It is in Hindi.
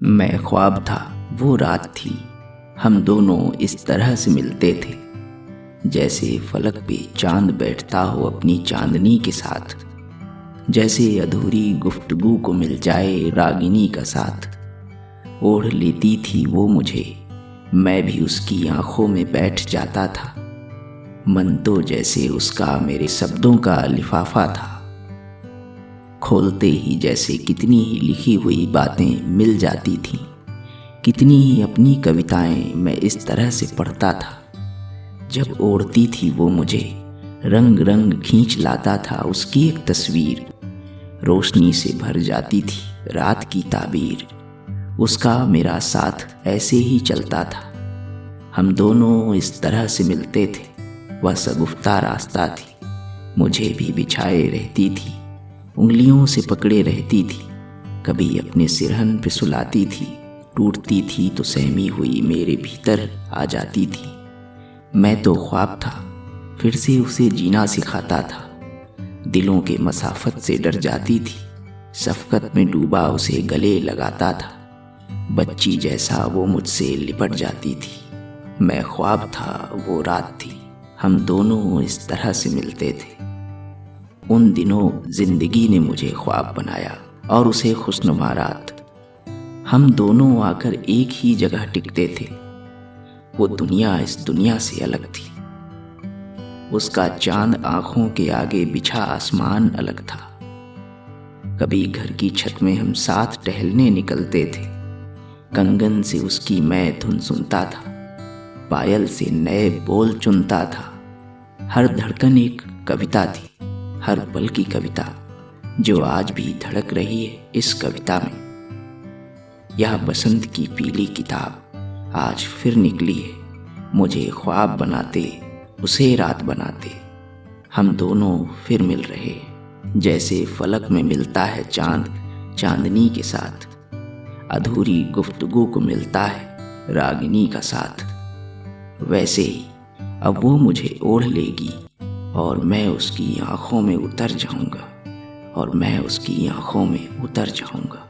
मैं ख्वाब था, वो रात थी, हम दोनों इस तरह से मिलते थे जैसे फलक पे चांद बैठता हो अपनी चांदनी के साथ। जैसे अधूरी गुफ्तगू को मिल जाए रागिनी का साथ। ओढ़ लेती थी वो मुझे, मैं भी उसकी आंखों में बैठ जाता था। मन तो जैसे उसका मेरे शब्दों का लिफाफा था। खोलते ही जैसे कितनी ही लिखी हुई बातें मिल जाती थीं। कितनी ही अपनी कविताएं मैं इस तरह से पढ़ता था। जब ओढ़ती थी वो मुझे, रंग रंग खींच लाता था उसकी एक तस्वीर। रोशनी से भर जाती थी रात की ताबीर। उसका मेरा साथ ऐसे ही चलता था। हम दोनों इस तरह से मिलते थे। वह सगुफ्ता रास्ता थी, मुझे भी बिछाए रहती थी, उंगलियों से पकड़े रहती थी। कभी अपने सिरहन पे सुलाती थी, टूटती थी तो सहमी हुई मेरे भीतर आ जाती थी। मैं तो ख्वाब था, फिर से उसे जीना सिखाता था। दिलों के मसाफत से डर जाती थी, शफकत में डूबा उसे गले लगाता था। बच्ची जैसा वो मुझसे लिपट जाती थी। मैं ख्वाब था, वो रात थी, हम दोनों इस तरह से मिलते थे। उन दिनों जिंदगी ने मुझे ख्वाब बनाया और उसे खुशनुमा रात। हम दोनों आकर एक ही जगह टिकते थे। वो दुनिया इस दुनिया से अलग थी। उसका चांद आंखों के आगे बिछा आसमान अलग था। कभी घर की छत में हम साथ टहलने निकलते थे। कंगन से उसकी मैं धुन सुनता था, पायल से नए बोल चुनता था। हर धड़कन एक कविता थी, हर पल की कविता, जो आज भी धड़क रही है इस कविता में। यह बसंत की पीली किताब आज फिर निकली है, मुझे ख्वाब बनाते, उसे रात बनाते। हम दोनों फिर मिल रहे, जैसे फलक में मिलता है चांद चांदनी के साथ। अधूरी गुफ्तगू को मिलता है रागिनी का साथ। वैसे ही अब वो मुझे ओढ़ लेगी और मैं उसकी आंखों में उतर जाऊंगा, और मैं उसकी आंखों में उतर जाऊंगा।